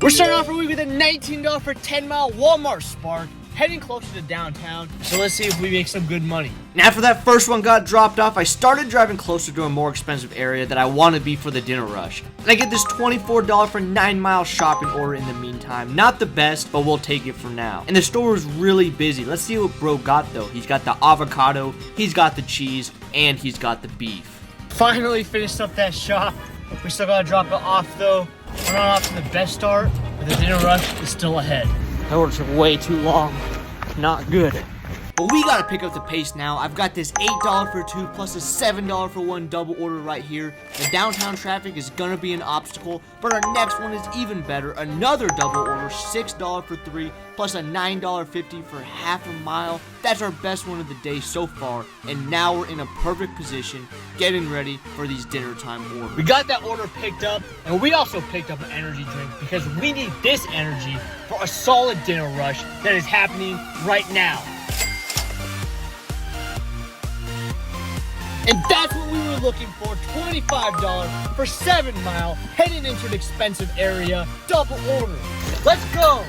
We're starting off our week with a $19 for 10-mile Walmart Spark, heading closer to downtown, so let's see if we make some good money. And after that first one got dropped off, I started driving closer to a more expensive area that I want to be for the dinner rush. And I get this $24 for 9-mile shopping order in the meantime. Not the best, but we'll take it for now. And the store is really busy. Let's see what bro got though. He's got the avocado, he's got the cheese, and he's got the beef. Finally finished up that shop. We still gotta drop it off though. We're not off to the best start, but the dinner rush is still ahead. That order took way too long. Not good. But we gotta pick up the pace now. I've got this $8 for 2 plus a $7 for 1 double order right here. The downtown traffic is gonna be an obstacle, but our next one is even better. Another double order, $6 for 3 plus a $9.50 for half a mile. That's our best one of the day so far, and now we're in a perfect position getting ready for these dinner time orders. We got that order picked up, and we also picked up an energy drink because we need this energy for a solid dinner rush that is happening right now. And that's what we were looking for, $25 for 7 mile, heading into an expensive area, double order. Let's go!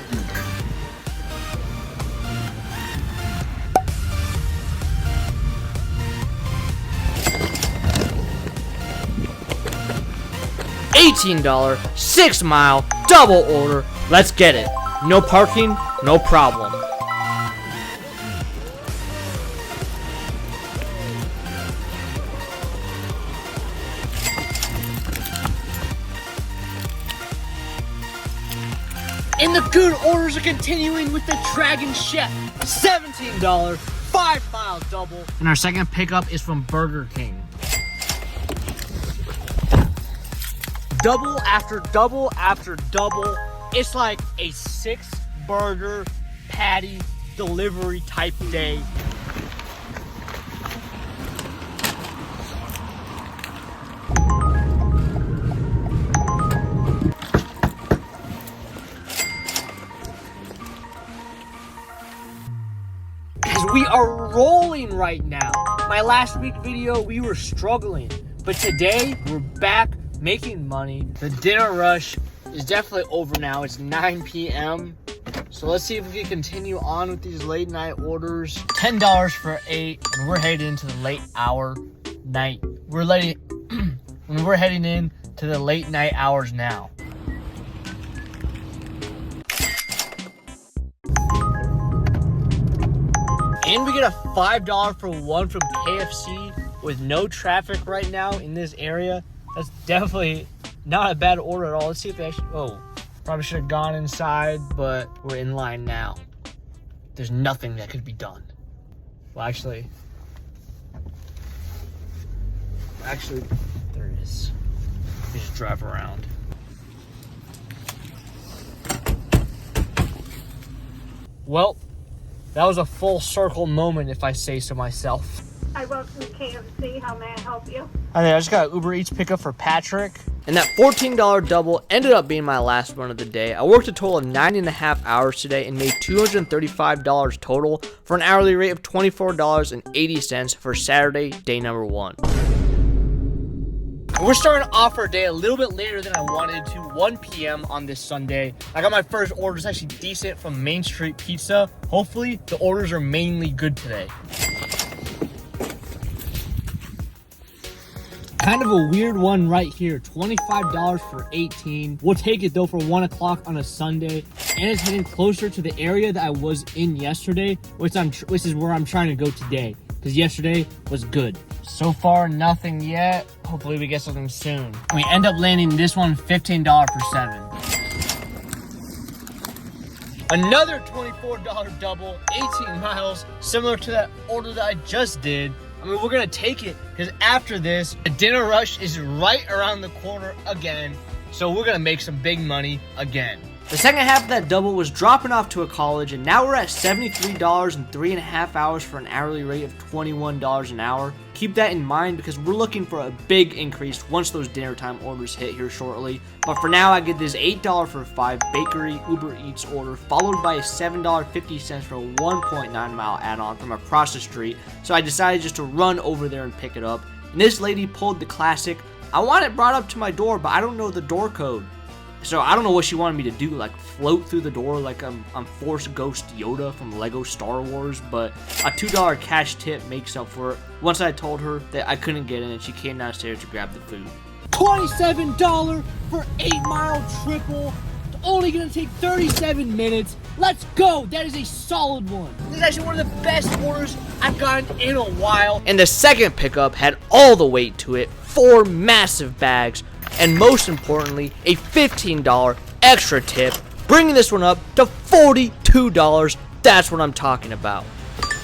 $18, 6 mile, double order. Let's get it. No parking, no problem. And the good orders are continuing with the Dragon Chef. $17, 5 mile double. And our second pickup is from Burger King. Double after double after double. It's like a 6-burger patty delivery type day. We are rolling right now. My last week video, we were struggling, but today we're back making money. The dinner rush is definitely over now. It's 9 p.m. So let's see if we can continue on with these late night orders. $10 for 8, and we're heading into the late hour night. We're heading in to the late night hours now. And we get a $5 for 1 from KFC with no traffic right now in this area. That's definitely not a bad order at all. Let's see if they actually... Oh, probably should have gone inside, but we're in line now. There's nothing that could be done. Well, actually, there is. We just drive around. Well, that was a full circle moment, if I say so myself. Hi, welcome to KFC. How may I help you? Hi there, I just got an Uber Eats pickup for Patrick. And that $14 double ended up being my last one of the day. I worked a total of 9.5 hours today and made $235 total for an hourly rate of $24.80 for Saturday, day number 1. We're starting off our day a little bit later than I wanted to, 1 p.m. on this Sunday. I got my first order. It's actually decent from Main Street Pizza. Hopefully, the orders are mainly good today. Kind of a weird one right here, $25 for 18. We'll take it though for 1 o'clock on a Sunday. And it's heading closer to the area that I was in yesterday, which is where I'm trying to go today, because yesterday was good. So far, nothing yet. Hopefully we get something soon. We end up landing this one $15 for 7. Another $24 double, 18 miles, similar to that order that I just did. I mean, we're gonna take it because after this, the dinner rush is right around the corner again. So we're gonna make some big money again. The second half of that double was dropping off to a college, and now we're at $73 in 3.5 hours for an hourly rate of $21 an hour. Keep that in mind because we're looking for a big increase once those dinner time orders hit here shortly. But for now, I get this $8 for 5 bakery Uber Eats order, followed by a $7.50 for a 1.9 mile add-on from across the street. So I decided just to run over there and pick it up. And this lady pulled the classic, I want it brought up to my door, but I don't know the door code. So I don't know what she wanted me to do, like float through the door like I'm Force Ghost Yoda from Lego Star Wars, but a $2 cash tip makes up for it. Once I told her that I couldn't get in, and she came downstairs to grab the food. $27 for 8-mile triple. It's only gonna take 37 minutes. Let's go. That is a solid one. This is actually one of the best orders I've gotten in a while. And the second pickup had all the weight to it, 4 massive bags, and most importantly, a $15 extra tip, bringing this one up to $42. That's what I'm talking about.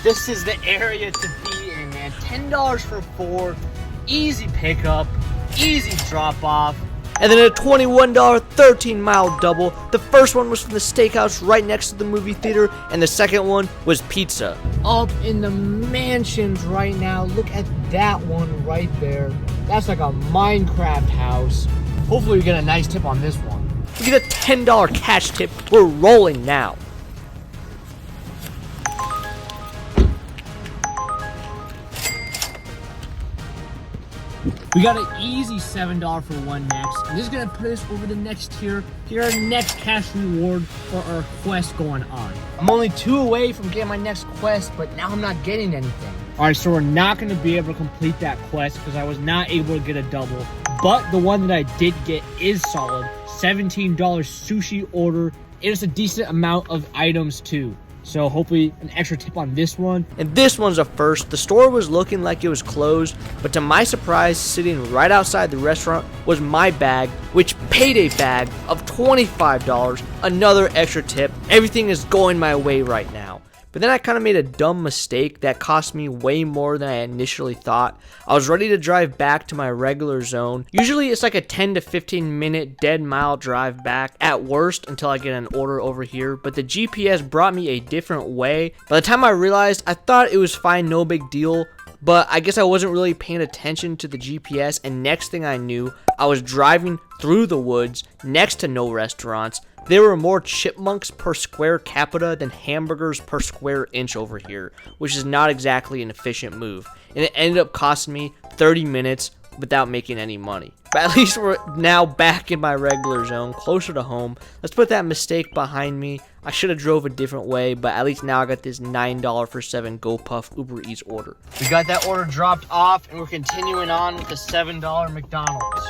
This is the area to be in, man. $10 for 4, easy pickup, easy drop off. And then a $21 13-mile double. The first one was from the steakhouse right next to the movie theater, and the second one was pizza. Up in the mansions right now. Look at that one right there. That's like a Minecraft house. Hopefully we get a nice tip on this one. We get a $10 cash tip. We're rolling now. We got an easy $7 for 1 next. And this is gonna put us over the next tier. Here our next cash reward for our quest going on. I'm only 2 away from getting my next quest, but now I'm not getting anything. All right, so we're not gonna be able to complete that quest because I was not able to get a double. But the one that I did get is solid. $17 sushi order. It is a decent amount of items too. So hopefully an extra tip on this one. And this one's a first. The store was looking like it was closed, but to my surprise, sitting right outside the restaurant was my bag, which paid a bag of $25. Another extra tip. Everything is going my way right now. But then I kind of made a dumb mistake that cost me way more than I initially thought. I was ready to drive back to my regular zone. Usually it's like a 10 to 15 minute dead mile drive back at worst until I get an order over here. But the GPS brought me a different way. By the time I realized, I thought it was fine, no big deal. But I guess I wasn't really paying attention to the GPS, and next thing I knew, I was driving through the woods next to no restaurants. There were more chipmunks per square capita than hamburgers per square inch over here, which is not exactly an efficient move. And it ended up costing me 30 minutes without making any money. But at least we're now back in my regular zone, closer to home. Let's put that mistake behind me. I should have drove a different way, but at least now I got this $9 for 7 GoPuff Uber Eats order. We got that order dropped off, and we're continuing on with the $7 McDonald's.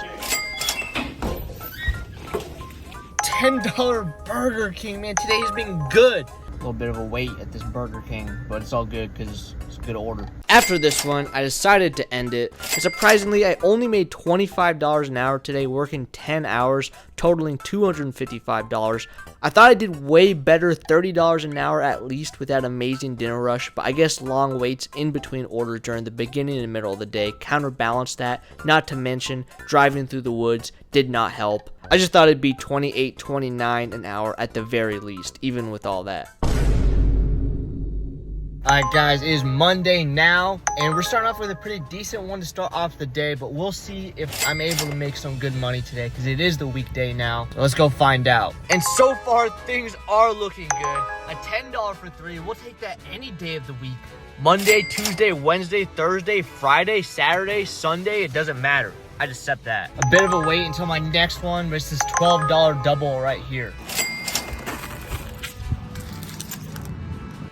$10 Burger King, man. Today's been good. A little bit of a wait at this Burger King, but it's all good because it's a good order. After this one, I decided to end it. And surprisingly, I only made $25 an hour today, working 10 hours, totaling $255. I thought I did way better, $30 an hour at least, with that amazing dinner rush, but I guess long waits in between orders during the beginning and middle of the day counterbalanced that, not to mention driving through the woods did not help. I just thought it'd be $28, $29 an hour at the very least, even with all that. Alright guys, it is Monday now, and we're starting off with a pretty decent one to start off the day, but we'll see if I'm able to make some good money today, because it is the weekday now. So let's go find out. And so far, things are looking good. A $10 for 3, we'll take that any day of the week. Monday, Tuesday, Wednesday, Thursday, Friday, Saturday, Sunday, it doesn't matter. I just set that. A bit of a wait until my next one, but it's this $12 double right here.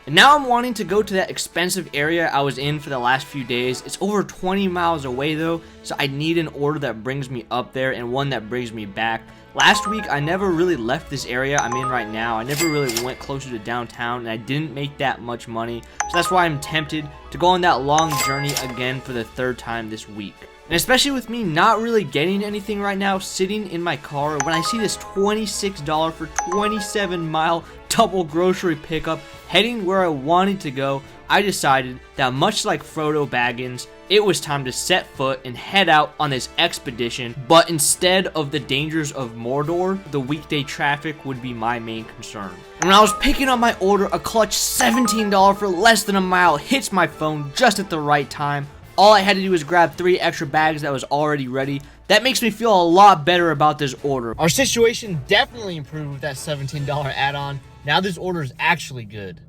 And now I'm wanting to go to that expensive area I was in for the last few days. It's over 20 miles away though, so I need an order that brings me up there and one that brings me back. Last week, I never really left this area I'm in right now. I never really went closer to downtown, and I didn't make that much money. So that's why I'm tempted to go on that long journey again for the 3rd time this week. And especially with me not really getting anything right now, sitting in my car, when I see this $26 for 27-mile double grocery pickup heading where I wanted to go, I decided that much like Frodo Baggins, it was time to set foot and head out on this expedition, but instead of the dangers of Mordor, the weekday traffic would be my main concern. And when I was picking up my order, a clutch $17 for less than a mile hits my phone just at the right time. All I had to do was grab 3 extra bags that was already ready. That makes me feel a lot better about this order. Our situation definitely improved with that $17 add-on. Now this order is actually good.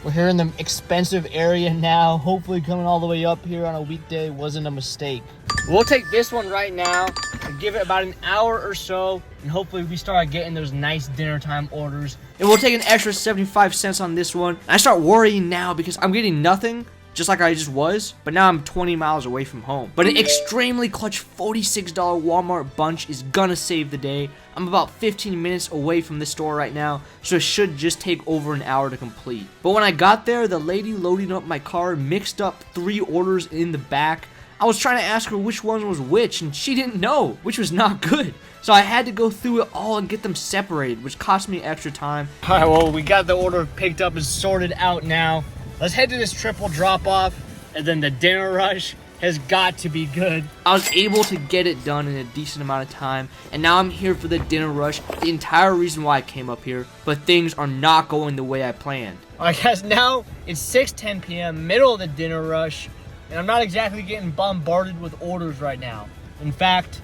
We're here in the expensive area now. Hopefully coming all the way up here on a weekday wasn't a mistake. We'll take this one right now and give it about an hour or so, and hopefully we start getting those nice dinner time orders. And we'll take an extra 75 cents on this one. And I start worrying now because I'm getting nothing, just like I just was, but now I'm 20 miles away from home. But an extremely clutch $46 Walmart bunch is gonna save the day. I'm about 15 minutes away from this store right now, so it should just take over an hour to complete. But when I got there, the lady loading up my car mixed up 3 orders in the back. I was trying to ask her which one was which, and she didn't know, which was not good. So I had to go through it all and get them separated, which cost me extra time. All right, well, we got the order picked up and sorted out now. Let's head to this triple drop-off, and then the dinner rush has got to be good. I was able to get it done in a decent amount of time, and now I'm here for the dinner rush, the entire reason why I came up here, but things are not going the way I planned. All right, guys, now it's 6:10 p.m., middle of the dinner rush, and I'm not exactly getting bombarded with orders right now. In fact,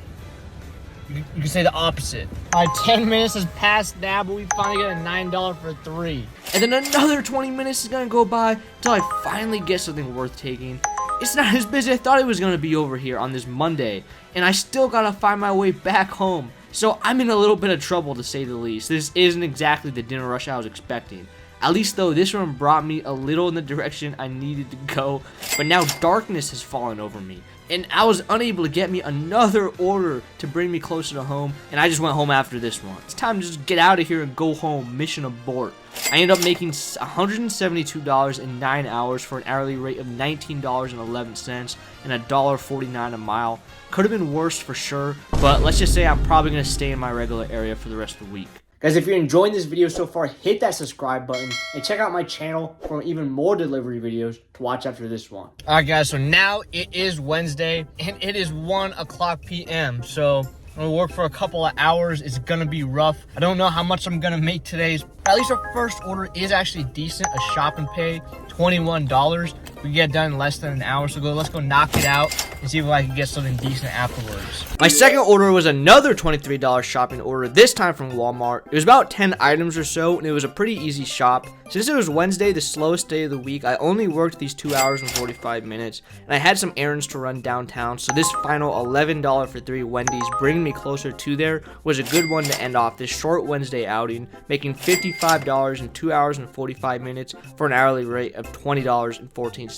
you can say the opposite. All right, 10 minutes has passed now, but we finally got a $9 for 3. And then another 20 minutes is gonna go by until I finally get something worth taking. It's not as busy as I thought it was gonna be over here on this Monday, and I still gotta find my way back home. So I'm in a little bit of trouble, to say the least. This isn't exactly the dinner rush I was expecting. At least though, this one brought me a little in the direction I needed to go, but now darkness has fallen over me. And I was unable to get me another order to bring me closer to home, and I just went home after this one. It's time to just get out of here and go home. Mission abort. I ended up making $172 in 9 hours for an hourly rate of $19.11 and $1.49 a mile. Could have been worse for sure, but let's just say I'm probably going to stay in my regular area for the rest of the week. Guys, if you're enjoying this video so far, hit that subscribe button and check out my channel for even more delivery videos to watch after this one. All right, guys, so now it is Wednesday and it is 1 o'clock p.m. So I'm gonna work for a couple of hours. It's gonna be rough. I don't know how much I'm gonna make today. At least our first order is actually decent. A shop and pay, $21. We get done in less than an hour, so let's go knock it out and see if I can get something decent afterwards. My second order was another $23 shopping order, this time from Walmart. It was about 10 items or so, and it was a pretty easy shop. Since it was Wednesday, the slowest day of the week, I only worked these 2 hours and 45 minutes, and I had some errands to run downtown, so this final $11 for 3 Wendy's, bringing me closer to there, was a good one to end off this short Wednesday outing, making $55 in 2 hours and 45 minutes for an hourly rate of $20.14.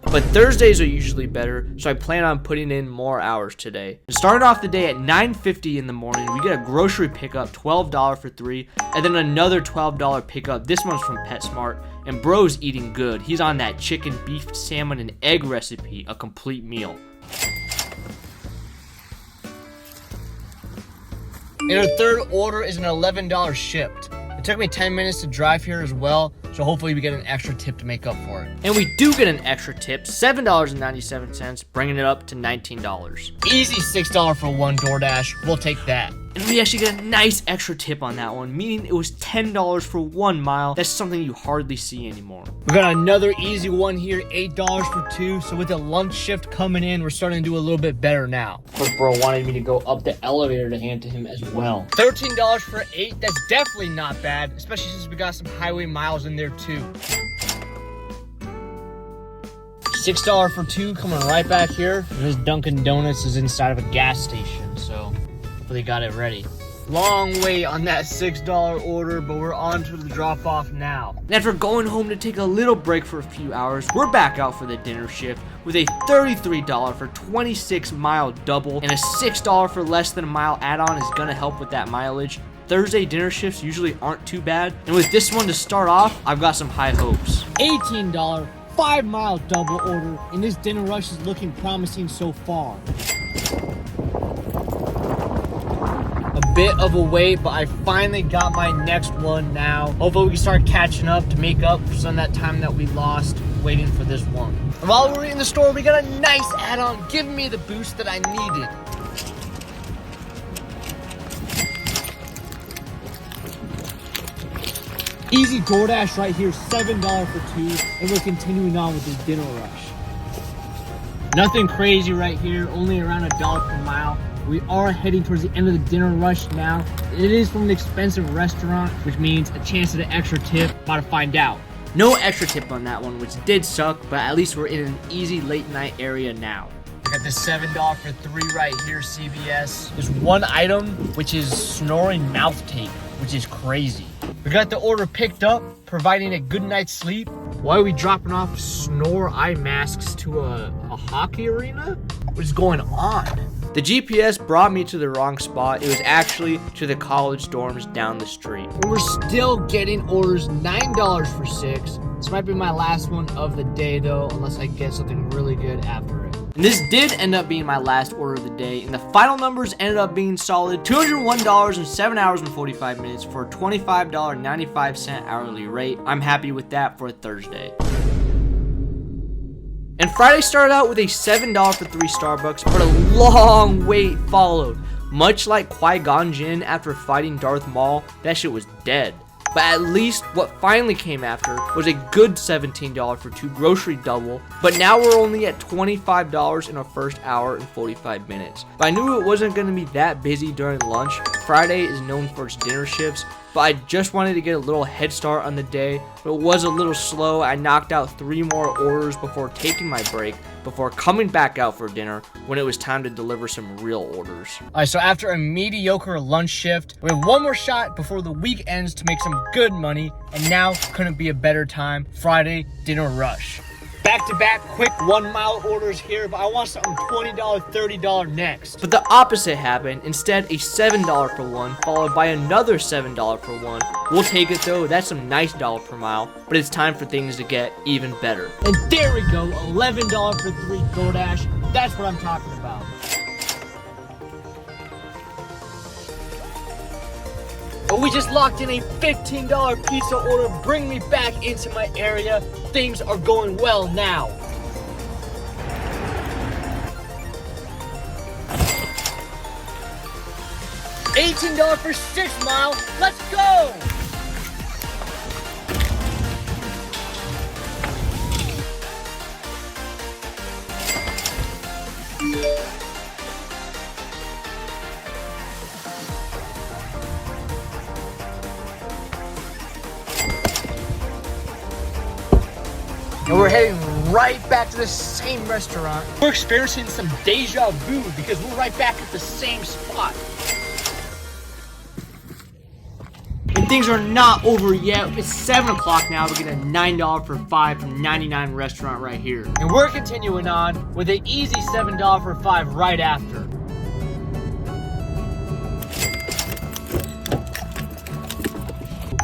But Thursdays are usually better, so I plan on putting in more hours today. And starting off the day at 9:50 in the morning, we get a grocery pickup, $12 for 3, and then another $12 pickup. This one's from PetSmart, and bro's eating good. He's on that chicken, beef, salmon, and egg recipe, a complete meal. And our third order is an $11 shipped. It took me 10 minutes to drive here as well, so hopefully we get an extra tip to make up for it. And we do get an extra tip, $7.97, bringing it up to $19. Easy $6 for 1 DoorDash. We'll take that. And we actually get a nice extra tip on that one, meaning it was $10 for 1 mile. That's something you hardly see anymore. We got another easy one here, $8 for 2. So with the lunch shift coming in, we're starting to do a little bit better now. Of course, bro wanted me to go up the elevator to hand to him as well. $13 for 8. That's definitely not bad, especially since we got some highway miles in there too. $6 for 2 coming right back here. And this Dunkin' Donuts is inside of a gas station, so hopefully they got it ready. Long wait on that $6 order, but we're on to the drop off now. And after going home to take a little break for a few hours, we're back out for the dinner shift with a $33 for 26 mile double, and a $6 for less than a mile add-on is gonna help with that mileage. Thursday dinner shifts usually aren't too bad, and with this one to start off, I've got some high hopes. $18 5 mile double order, and this dinner rush is looking promising so far. A bit of a wait, but I finally got my next one now. Hopefully we can start catching up to make up for some of that time that we lost waiting for this one. And while we were in the store, we got a nice add-on giving me the boost that I needed. Easy DoorDash right here, $7 for 2, and we're continuing on with this dinner rush. Nothing crazy right here, only around $1 per mile. We are heading towards the end of the dinner rush now. It is from an expensive restaurant, which means a chance at an extra tip. About to find out. No extra tip on that one, which did suck, but at least we're in an easy late night area now. Got the $7 for 3 right here, CVS. There's one item, which is snoring mouth tape, which is crazy. We got the order picked up, providing a good night's sleep. Why are we dropping off snore eye masks to a hockey arena? What is going on? The GPS brought me to the wrong spot. It was actually to the college dorms down the street. And we're still getting orders, $9 for 6. This might be my last one of the day though, unless I get something really good after it. And this did end up being my last order of the day, and the final numbers ended up being solid. $201 in 7 hours and 45 minutes for a $25.95 hourly rate. I'm happy with that for a Thursday. And Friday started out with a $7 for 3 Starbucks, but a long wait followed. Much like Qui-Gon Jinn after fighting Darth Maul, that shit was dead. But at least what finally came after was a good $17 for 2 grocery double. But now we're only at $25 in our first hour and 45 minutes. But I knew it wasn't going to be that busy during lunch. Friday is known for its dinner shifts, but I just wanted to get a little head start on the day. But it was a little slow. I knocked out 3 more orders before taking my break, before coming back out for dinner when it was time to deliver some real orders. Alright, so after a mediocre lunch shift, we have one more shot before the week ends to make some good money, and now couldn't be a better time. Friday dinner rush. Back-to-back quick 1 mile orders here, but I want something $20, $30 next. But the opposite happened. Instead, a $7 for 1, followed by another $7 for 1. We'll take it though, that's some nice dollar per mile, but it's time for things to get even better. And there we go, $11 for 3 DoorDash. That's what I'm talking about. But we just locked in a $15 pizza order. Bring me back into my area. Things are going well now. $18 for 6 mile. Let's go. And we're heading right back to the same restaurant. We're experiencing some deja vu because we're right back at the same spot. And things are not over yet. It's 7 o'clock now. We're getting a $9 for 5 from 99 restaurant right here. And we're continuing on with an easy $7 for 5 right after.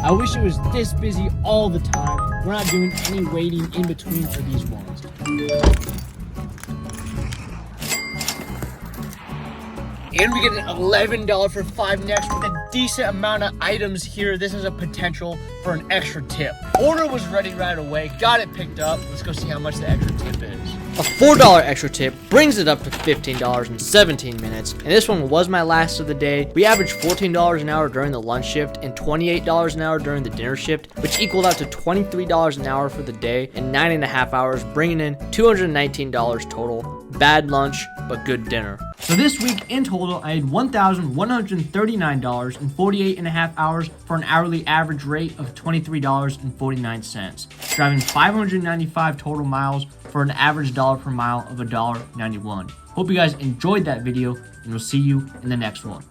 I wish it was this busy all the time. We're not doing any waiting in between for these ones. And we get an $11 for 5 next with a decent amount of items here. This is a potential for an extra tip. Order was ready right away. Got it picked up. Let's go see how much the extra tip is. A $4 extra tip brings it up to $15 in 17 minutes, and this one was my last of the day. We averaged $14 an hour during the lunch shift and $28 an hour during the dinner shift, which equaled out to $23 an hour for the day and 9.5 hours, bringing in $219 total. Bad lunch, but good dinner. So this week in total, I had $1,139 and 48.5 hours for an hourly average rate of $23.49, driving 595 total miles for an average dollar per mile of $1.91. Hope you guys enjoyed that video, and we'll see you in the next one.